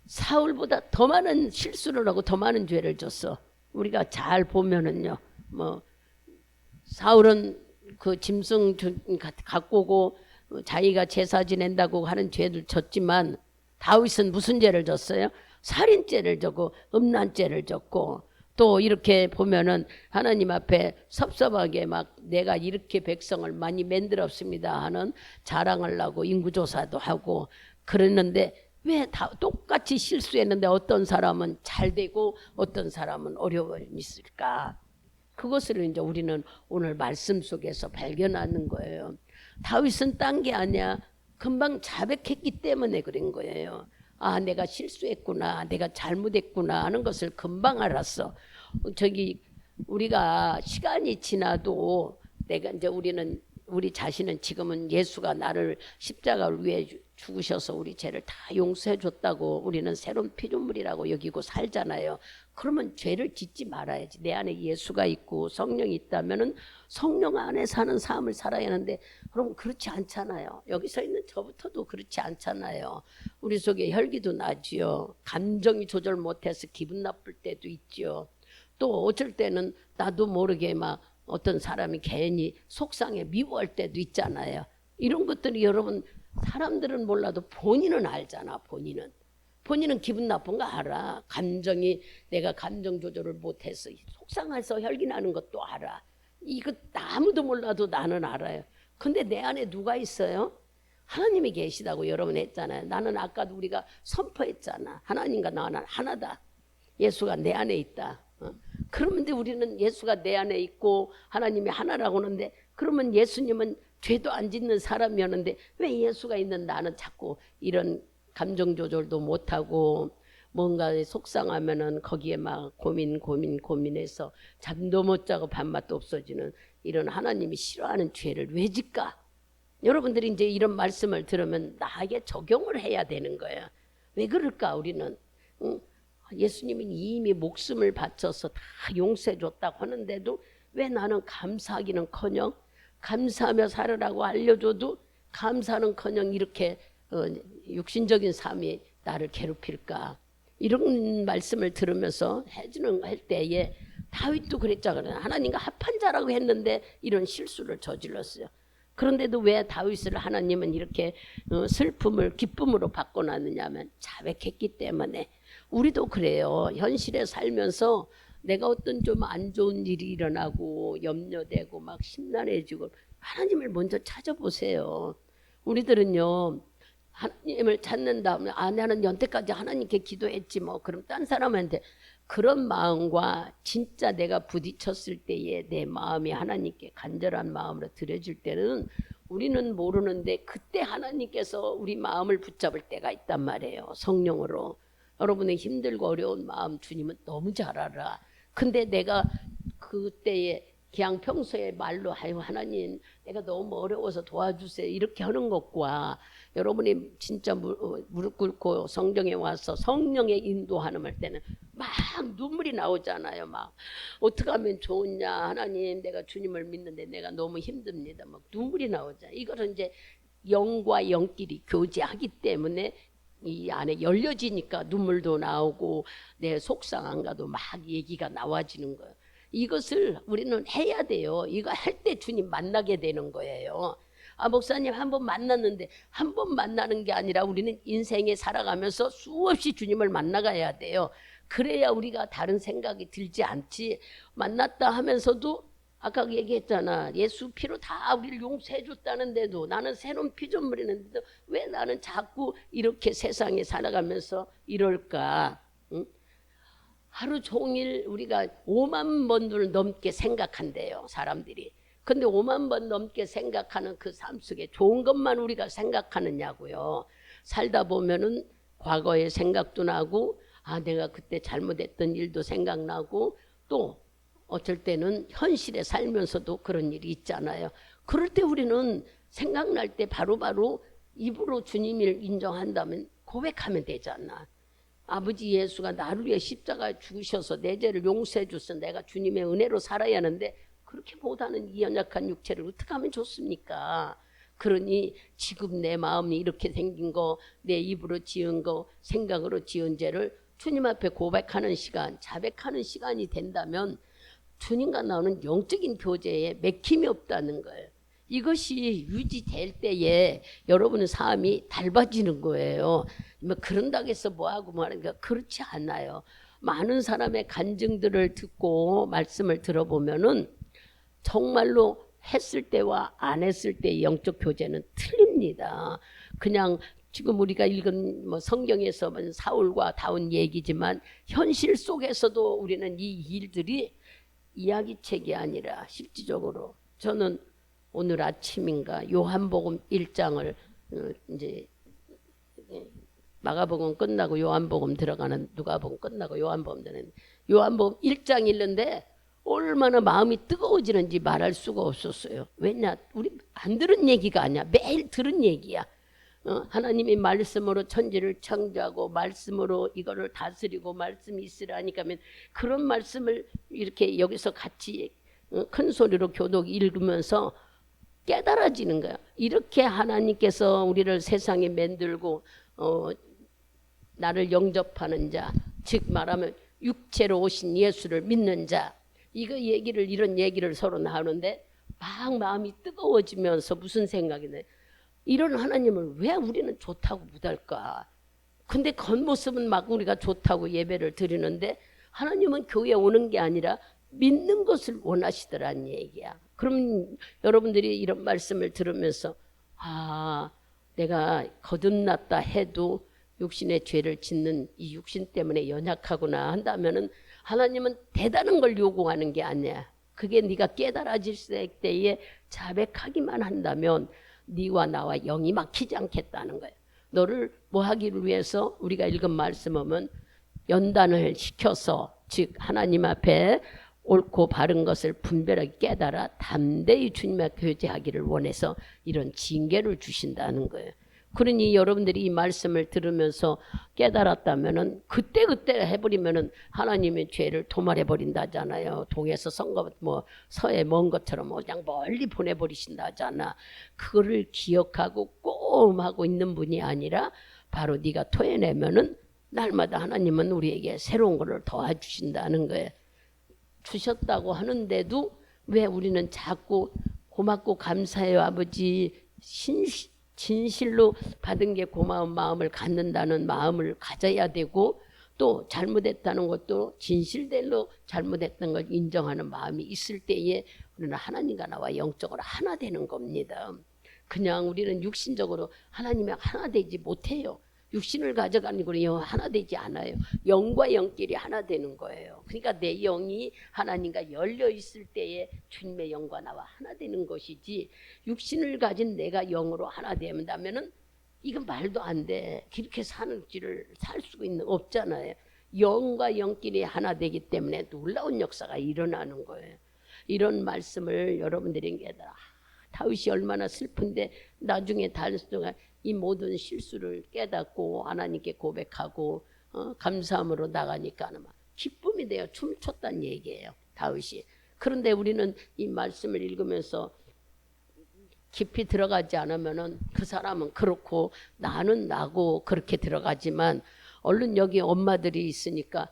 사울보다 더 많은 실수를 하고 더 많은 죄를 졌어. 우리가 잘 보면은요, 사울은 그 짐승 갖고 오고 자기가 제사 지낸다고 하는 죄를 졌지만 다윗은 무슨 죄를 졌어요? 살인죄를 졌고 음란죄를 졌고, 또 이렇게 보면은 하나님 앞에 섭섭하게 막 내가 이렇게 백성을 많이 만들었습니다 하는 자랑을 하고 인구조사도 하고 그랬는데, 왜 다 똑같이 실수했는데 어떤 사람은 잘 되고 어떤 사람은 어려움이 있을까? 그것을 이제 우리는 오늘 말씀 속에서 발견하는 거예요. 다윗은 딴 게 아니야. 금방 자백했기 때문에 그런 거예요. 내가 실수했구나, 내가 잘못했구나 하는 것을 금방 알았어. 우리가 시간이 지나도 우리 자신은 지금은 예수가 나를 십자가를 위해 죽으셔서 우리 죄를 다 용서해 줬다고 우리는 새로운 피조물이라고 여기고 살잖아요. 그러면 죄를 짓지 말아야지. 내 안에 예수가 있고 성령이 있다면은 성령 안에 사는 삶을 살아야 하는데, 그럼 그렇지 않잖아요. 여기 서 있는 저부터도 그렇지 않잖아요. 우리 속에 혈기도 나지요. 감정이 조절 못해서 기분 나쁠 때도 있지요. 또 어쩔 때는 나도 모르게 막 어떤 사람이 괜히 속상해 미워할 때도 있잖아요. 이런 것들이 여러분, 사람들은 몰라도 본인은 알잖아. 본인은 기분 나쁜 거 알아. 내가 감정 조절을 못해서 속상해서 혈기 나는 것도 알아. 이거 아무도 몰라도 나는 알아요. 근데 내 안에 누가 있어요? 하나님이 계시다고 여러분 했잖아요. 나는 아까도 우리가 선포했잖아. 하나님과 나는 하나다. 예수가 내 안에 있다. 그러면 우리는 예수가 내 안에 있고 하나님이 하나라고 하는데, 그러면 예수님은 죄도 안 짓는 사람이었는데 왜 예수가 있는 나는 자꾸 이런 감정 조절도 못하고 뭔가 속상하면은 거기에 막 고민해서 잠도 못 자고 밥맛도 없어지는 이런 하나님이 싫어하는 죄를 왜 짓까? 여러분들이 이제 이런 말씀을 들으면 나에게 적용을 해야 되는 거예요. 왜 그럴까 우리는? 예수님이 이미 목숨을 바쳐서 다 용서해 줬다고 하는데도 왜 나는 감사하기는커녕, 감사하며 살으라고 알려줘도 감사는커녕 이렇게 육신적인 삶이 나를 괴롭힐까? 이런 말씀을 들으면서 해주는 할 때에 다윗도 그랬잖아요. 하나님과 합한 자라고 했는데 이런 실수를 저질렀어요. 그런데도 왜 다윗을 하나님은 이렇게 슬픔을 기쁨으로 바꿔놨느냐면 자백했기 때문에. 우리도 그래요. 현실에 살면서 내가 어떤 좀 안 좋은 일이 일어나고 염려되고 막 심란해지고 하나님을 먼저 찾아보세요. 우리들은요, 하나님을 찾는 다음에 나는 연태까지 하나님께 기도했지 뭐 그럼 딴 사람한테, 그런 마음과 진짜 내가 부딪혔을 때에 내 마음이 하나님께 간절한 마음으로 드려질 때는 우리는 모르는데 그때 하나님께서 우리 마음을 붙잡을 때가 있단 말이에요. 성령으로. 여러분의 힘들고 어려운 마음 주님은 너무 잘 알아. 근데 내가 그때에 그냥 평소에 말로 아유 하나님 내가 너무 어려워서 도와주세요 이렇게 하는 것과 여러분이 진짜 무릎 꿇고 성경에 와서 성령의 인도하는 때는 막 눈물이 나오잖아요. 막 어떻게 하면 좋으냐, 하나님 내가 주님을 믿는데 내가 너무 힘듭니다. 막 눈물이 나오잖아요. 이거는 이제 영과 영끼리 교제하기 때문에 이 안에 열려지니까 눈물도 나오고 내 속상한가도 막 얘기가 나와지는 거예요. 이것을 우리는 해야 돼요. 이거 할 때 주님 만나게 되는 거예요. 아 목사님 한 번 만났는데 한 번 만나는 게 아니라 우리는 인생에 살아가면서 수없이 주님을 만나가야 돼요. 그래야 우리가 다른 생각이 들지 않지. 만났다 하면서도 아까 얘기했잖아. 예수 피로 다 우리를 용서해 줬다는데도 나는 새로운 피조물이는데도 왜 나는 자꾸 이렇게 세상에 살아가면서 이럴까? 응? 하루 종일 우리가 5만 번을 넘게 생각한대요. 사람들이. 근데 5만 번 넘게 생각하는 그 삶 속에 좋은 것만 우리가 생각하느냐고요. 살다 보면은 과거의 생각도 나고 아 내가 그때 잘못했던 일도 생각나고 또 어쩔 때는 현실에 살면서도 그런 일이 있잖아요. 그럴 때 우리는 생각날 때 바로바로 입으로 주님을 인정한다면 고백하면 되잖아. 아버지 예수가 나를 위해 십자가에 죽으셔서 내 죄를 용서해 주셔서 내가 주님의 은혜로 살아야 하는데 그렇게 못하는 이 연약한 육체를 어떻게 하면 좋습니까? 그러니 지금 내 마음이 이렇게 생긴 거, 내 입으로 지은 거, 생각으로 지은 죄를 주님 앞에 고백하는 시간, 자백하는 시간이 된다면 주님과 나오는 영적인 교제에 맥힘이 없다는 거예요. 이것이 유지될 때에 여러분의 삶이 닮아지는 거예요. 뭐 그런다고 해서 뭐하고 뭐하는가 그렇지 않아요. 많은 사람의 간증들을 듣고 말씀을 들어보면은 정말로 했을 때와 안 했을 때의 영적 교제는 틀립니다. 그냥 지금 우리가 읽은 뭐 성경에서 사울과 다운 얘기지만 현실 속에서도 우리는 이 일들이 이야기책이 아니라 실질적으로 저는 오늘 아침인가 요한복음 1장을 이제 마가복음 끝나고 요한복음 들어가는 누가복음 끝나고 요한복음 들어가는 요한복음 1장 읽는데 얼마나 마음이 뜨거워지는지 말할 수가 없었어요. 왜냐 우리 안 들은 얘기가 아니야. 매일 들은 얘기야. 하나님이 말씀으로 천지를 창조하고 말씀으로 이거를 다스리고 말씀이 있으라니까 그런 말씀을 이렇게 여기서 같이 큰 소리로 교독 읽으면서 깨달아지는 거야. 이렇게 하나님께서 우리를 세상에 만들고 나를 영접하는 자, 즉 말하면 육체로 오신 예수를 믿는 자, 이런 얘기를 서로 나누는데 막 마음이 뜨거워지면서 무슨 생각이 나요? 이런 하나님을 왜 우리는 좋다고 못할까? 근데 겉모습은 막 우리가 좋다고 예배를 드리는데 하나님은 교회에 오는 게 아니라 믿는 것을 원하시더란 얘기야. 그럼 여러분들이 이런 말씀을 들으면서 아 내가 거듭났다 해도 육신의 죄를 짓는 이 육신 때문에 연약하구나 한다면은 하나님은 대단한 걸 요구하는 게 아니야. 그게 네가 깨달아질 때에 자백하기만 한다면 네와 나와 영이 막히지 않겠다는 거예요. 너를 뭐 하기를 위해서 우리가 읽은 말씀은 연단을 시켜서, 즉 하나님 앞에 옳고 바른 것을 분별하게 깨달아 담대히 주님과 교제하기를 원해서 이런 징계를 주신다는 거예요. 그러니 여러분들이 이 말씀을 들으면서 깨달았다면은 그때 해버리면은 하나님의 죄를 도말해 버린다잖아요. 동에서 선거 뭐 서에 먼 것처럼 그냥 멀리 보내버리신다잖아. 그거를 기억하고 꼼하고 있는 분이 아니라 바로 네가 토해내면은 날마다 하나님은 우리에게 새로운 것을 도와주신다는 거예요. 주셨다고 하는데도 왜 우리는 자꾸 고맙고 감사해요 아버지, 진실로 받은 게 고마운 마음을 갖는다는 마음을 가져야 되고, 또 잘못했다는 것도 진실대로 잘못했던 걸 인정하는 마음이 있을 때에 우리는 하나님과 나와 영적으로 하나 되는 겁니다. 그냥 우리는 육신적으로 하나님과 하나 되지 못해요. 육신을 가져가니까 하나 되지 않아요. 영과 영끼리 하나 되는 거예요. 그러니까 내 영이 하나님과 열려 있을 때에 주님의 영과 나와 하나 되는 것이지, 육신을 가진 내가 영으로 하나 된다면은 이건 말도 안 돼. 그렇게 사는 길을 살 수가 없잖아요. 영과 영끼리 하나 되기 때문에 놀라운 역사가 일어나는 거예요. 이런 말씀을 여러분들이 깨달아. 다윗이 얼마나 슬픈데 나중에 다윗가 이 모든 실수를 깨닫고 하나님께 고백하고 감사함으로 나가니까 기쁨이 되어 춤췄다는 얘기예요, 다윗이. 그런데 우리는 이 말씀을 읽으면서 깊이 들어가지 않으면은 그 사람은 그렇고 나는 나고 그렇게 들어가지만, 얼른 여기 엄마들이 있으니까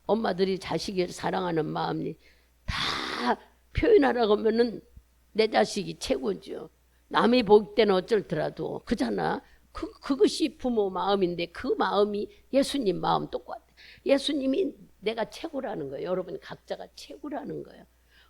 엄마들이 자식을 사랑하는 마음이 다 표현하라고 하면은 내 자식이 최고죠. 남이 볼 때는 어쩔더라도 그잖아. 그것이 부모 마음인데 그 마음이 예수님 마음 똑같아. 예수님이 내가 최고라는 거예요. 여러분 각자가 최고라는 거예요.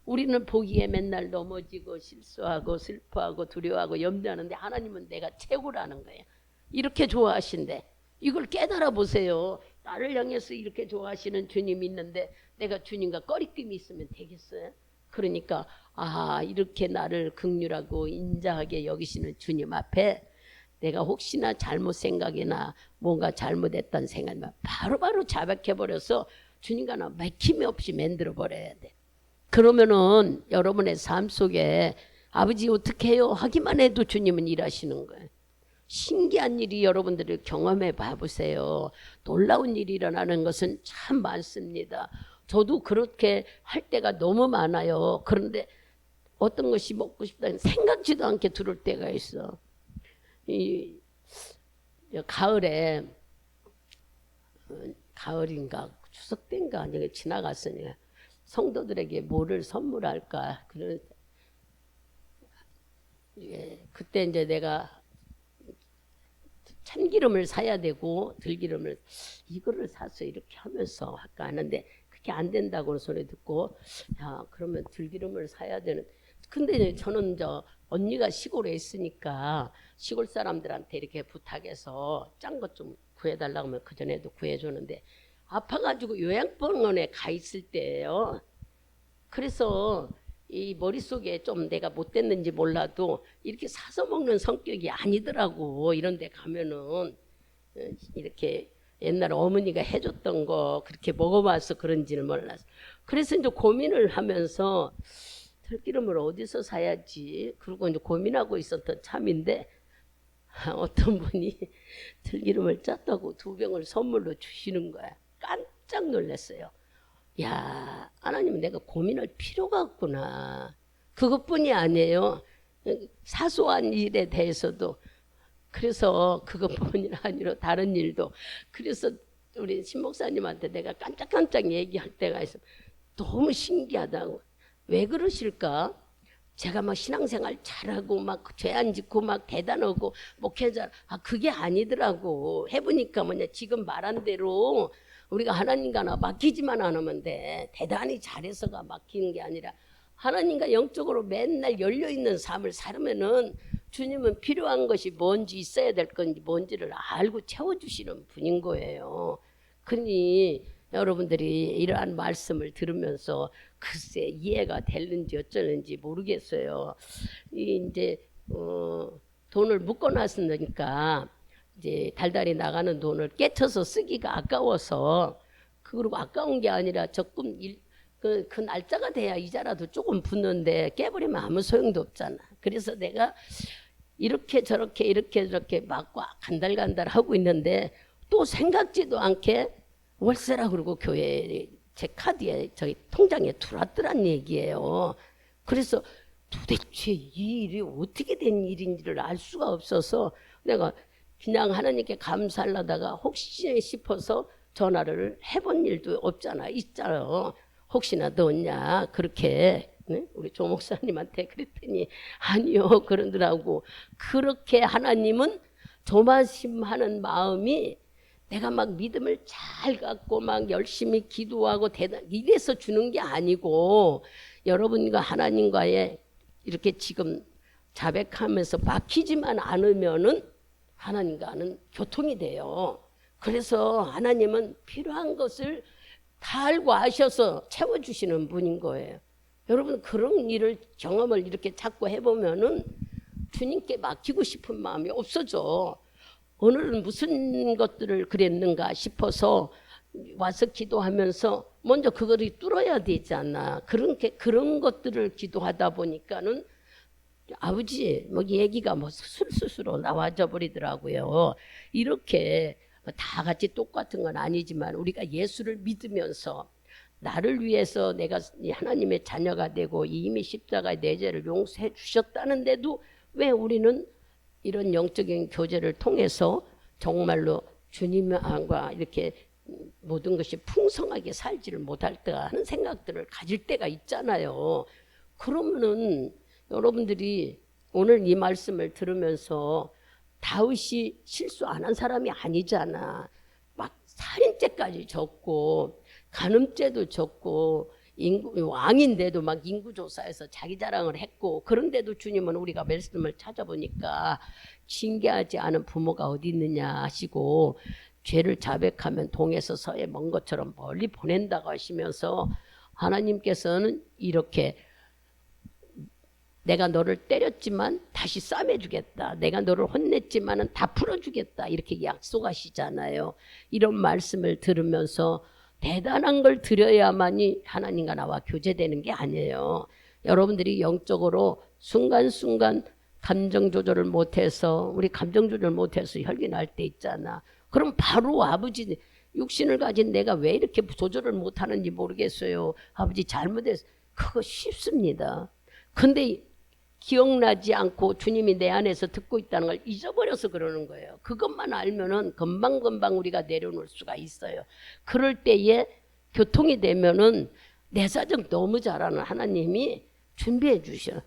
우리는 보기에 맨날 넘어지고 실수하고 슬퍼하고 두려워하고 염려하는데 하나님은 내가 최고라는 거예요. 이렇게 좋아하신대. 이걸 깨달아 보세요. 나를 향해서 이렇게 좋아하시는 주님이 있는데 내가 주님과 꺼리낌이 있으면 되겠어요? 그러니까 이렇게 나를 긍휼하고 인자하게 여기시는 주님 앞에 내가 혹시나 잘못 생각이나 뭔가 잘못했다는 생각이면 바로바로 자백해버려서 주님과 나 막힘이 없이 만들어버려야 돼. 그러면은 여러분의 삶 속에 아버지 어떻게 해요? 하기만 해도 주님은 일하시는 거예요. 신기한 일이 여러분들이 경험해 봐보세요. 놀라운 일이 일어나는 것은 참 많습니다. 저도 그렇게 할 때가 너무 많아요. 그런데 어떤 것이 먹고 싶다는 생각지도 않게 들을 때가 있어. 이 가을인가 추석 때인가 지나갔으니까 성도들에게 뭐를 선물할까. 그때 이제 내가 참기름을 사야 되고 들기름을 이거를 사서 이렇게 하면서 할까 하는데 그게 안 된다고 소리 듣고, 그러면 들기름을 사야 되는. 근데 저는 언니가 시골에 있으니까 시골 사람들한테 이렇게 부탁해서 짠 것 좀 구해달라고 하면 그전에도 구해줬는데, 아파가지고 요양병원에 가 있을 때예요. 그래서 이 머릿속에 좀 내가 못됐는지 몰라도 이렇게 사서 먹는 성격이 아니더라고. 이런 데 가면은 이렇게 옛날 어머니가 해줬던 거 그렇게 먹어봐서 그런지는 몰랐어. 그래서 이제 고민을 하면서 들기름을 어디서 사야지, 그리고 이제 고민하고 있었던 참인데 어떤 분이 들기름을 짰다고 2병을 선물로 주시는 거야. 깜짝 놀랐어요. 야, 하나님 내가 고민할 필요가 없구나. 그것뿐이 아니에요. 사소한 일에 대해서도. 그래서 그것뿐이 아니라 다른 일도. 그래서 우리 신목사님한테 내가 깜짝깜짝 얘기할 때가 있어. 너무 신기하다고. 왜 그러실까? 제가 막 신앙생활 잘하고 막 죄 안 짓고 막 대단하고 목회자, 그게 아니더라고. 해보니까 지금 말한 대로 우리가 하나님과 맡기지만 않으면 돼. 대단히 잘해서가 맡기는 게 아니라 하나님과 영적으로 맨날 열려있는 삶을 살면은 주님은 필요한 것이 뭔지, 있어야 될 건지 뭔지를 알고 채워주시는 분인 거예요. 그러니 여러분들이 이러한 말씀을 들으면서 글쎄 이해가 될는지 어쩌는지 모르겠어요. 이제 돈을 묶어놨으니까 이제 달달이 나가는 돈을 깨쳐서 쓰기가 아까워서, 그리고 아까운 게 아니라 적금 그 날짜가 돼야 이자라도 조금 붙는데 깨버리면 아무 소용도 없잖아. 그래서 내가 이렇게 저렇게 막 간달간달 하고 있는데 또 생각지도 않게 월세라 그러고 교회에 제 카드에 저희 통장에 들어왔더란 얘기예요. 그래서 도대체 이 일이 어떻게 된 일인지를 알 수가 없어서 내가 그냥 하나님께 감사하려다가 혹시 싶어서 전화를 해본 일도 없잖아. 있잖아요. 혹시나 넣었냐 그렇게, 네? 우리 조 목사님한테 그랬더니 아니요 그러더라고. 그렇게 하나님은 조마심하는 마음이, 내가 막 믿음을 잘 갖고 막 열심히 기도하고 이래서 주는 게 아니고, 여러분과 하나님과의 이렇게 지금 자백하면서 막히지만 않으면은 하나님과는 교통이 돼요. 그래서 하나님은 필요한 것을 다 알고 아셔서 채워주시는 분인 거예요. 여러분 그런 일을 경험을 이렇게 자꾸 해보면은 주님께 맡기고 싶은 마음이 없어져. 오늘은 무슨 것들을 그랬는가 싶어서 와서 기도하면서 먼저 그거를 뚫어야 되잖아. 그런 것들을 기도하다 보니까는 아버지 뭐 얘기가 뭐 술술술로 나와져 버리더라고요. 이렇게 다 같이 똑같은 건 아니지만 우리가 예수를 믿으면서 나를 위해서 내가 하나님의 자녀가 되고 이미 십자가의 내 죄를 용서해 주셨다는데도 왜 우리는 이런 영적인 교제를 통해서 정말로 주님과 이렇게 모든 것이 풍성하게 살지를 못할까 하는 생각들을 가질 때가 있잖아요. 그러면은 여러분들이 오늘 이 말씀을 들으면서 다윗이 실수 안 한 사람이 아니잖아. 막 살인죄까지 졌고 간음죄도 졌고 왕인데도 막 인구조사에서 자기 자랑을 했고, 그런데도 주님은 우리가 말씀을 찾아보니까 징계하지 않은 부모가 어디 있느냐 하시고 죄를 자백하면 동에서 서에 먼 것처럼 멀리 보낸다고 하시면서 하나님께서는 이렇게 내가 너를 때렸지만 다시 싸매주겠다. 내가 너를 혼냈지만 다 풀어주겠다. 이렇게 약속하시잖아요. 이런 말씀을 들으면서 대단한 걸 드려야만이 하나님과 나와 교제되는 게 아니에요. 여러분들이 영적으로 순간순간 감정 조절을 못해서, 우리 감정 조절 못해서 혈기 날 때 있잖아. 그럼 바로 아버지, 육신을 가진 내가 왜 이렇게 조절을 못하는지 모르겠어요. 아버지 잘못했어. 그거 쉽습니다. 근데 기억나지 않고 주님이 내 안에서 듣고 있다는 걸 잊어버려서 그러는 거예요. 그것만 알면은 금방금방 우리가 내려놓을 수가 있어요. 그럴 때에 교통이 되면은 내 사정 너무 잘하는 하나님이 준비해 주셔.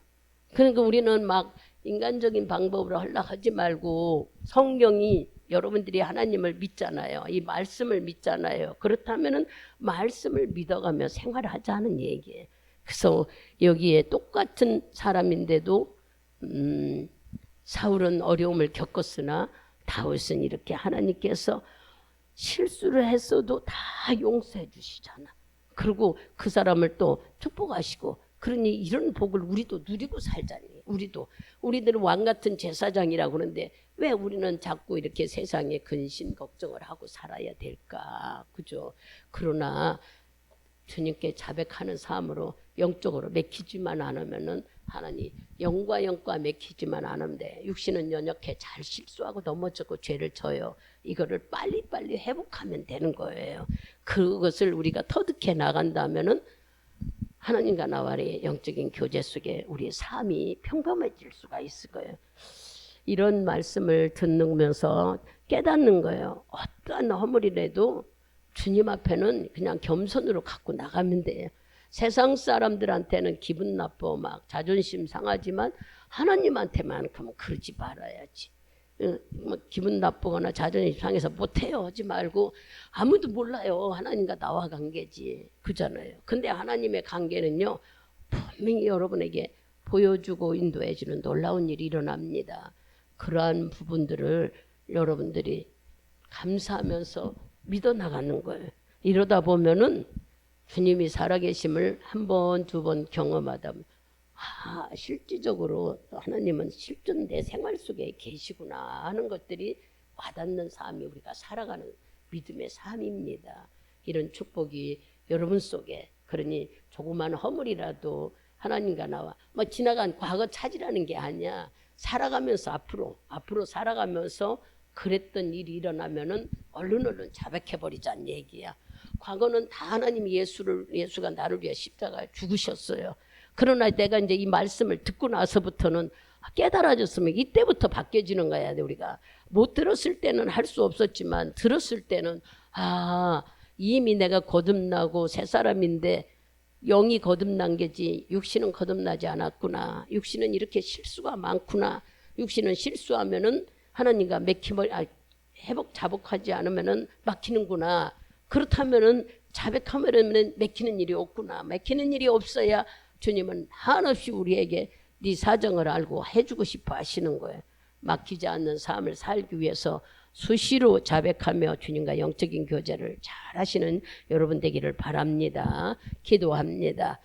그러니까 우리는 막 인간적인 방법으로 하려고 하지 말고 성경이, 여러분들이 하나님을 믿잖아요. 이 말씀을 믿잖아요. 그렇다면은 말씀을 믿어가며 생활하자는 얘기예요. 그래서 여기에 똑같은 사람인데도 사울은 어려움을 겪었으나 다윗은 이렇게 하나님께서 실수를 했어도 다 용서해 주시잖아. 그리고 그 사람을 또 축복하시고, 그러니 이런 복을 우리도 누리고 살자니. 우리들은 왕 같은 제사장이라고 그러는데 왜 우리는 자꾸 이렇게 세상에 근심 걱정을 하고 살아야 될까? 그죠? 그러나 주님께 자백하는 삶으로 영적으로 맥히지만 않으면은 하나님 영과 맥히지만 않은데 육신은 연약해 잘 실수하고 넘어졌고 죄를 져요. 이거를 빨리빨리 회복하면 되는 거예요. 그것을 우리가 터득해 나간다면은 하나님과 나와의 영적인 교제 속에 우리의 삶이 평범해질 수가 있을 거예요. 이런 말씀을 듣면서 깨닫는 거예요. 어떠한 허물이라도 주님 앞에는 그냥 겸손으로 갖고 나가면 돼요. 세상 사람들한테는 기분 나빠 막 자존심 상하지만 하나님한테만큼은 그러지 말아야지. 뭐 기분 나쁘거나 자존심 상해서 못해요 하지 말고, 아무도 몰라요. 하나님과 나와 관계지. 그잖아요. 근데 하나님의 관계는요 분명히 여러분에게 보여주고 인도해주는 놀라운 일이 일어납니다. 그러한 부분들을 여러분들이 감사하면서 믿어나가는 거예요. 이러다 보면은 주님이 살아계심을 한 번, 두 번 경험하다 보면 실질적으로 하나님은 실존 내 생활 속에 계시구나 하는 것들이 와닿는 삶이 우리가 살아가는 믿음의 삶입니다. 이런 축복이 여러분 속에, 그러니 조그만 허물이라도 하나님과 나와 뭐 지나간 과거 찾으라는 게 아니야. 살아가면서 앞으로 살아가면서 그랬던 일이 일어나면은 얼른 자백해버리자는 얘기야. 과거는 다 하나님 예수가 나를 위해 십자가에 죽으셨어요. 그러나 내가 이제 이 말씀을 듣고 나서부터는 깨달아졌으면 이때부터 바뀌어지는 거야. 우리가 못 들었을 때는 할 수 없었지만 들었을 때는 이미 내가 거듭나고 새 사람인데 영이 거듭난 게지 육신은 거듭나지 않았구나. 육신은 이렇게 실수가 많구나. 육신은 실수하면은 하나님과 자복하지 않으면은 막히는구나. 그렇다면은 자백하면은 막히는 일이 없구나. 막히는 일이 없어야 주님은 한없이 우리에게 네 사정을 알고 해주고 싶어 하시는 거예요. 막히지 않는 삶을 살기 위해서 수시로 자백하며 주님과 영적인 교제를 잘 하시는 여러분 되기를 바랍니다. 기도합니다.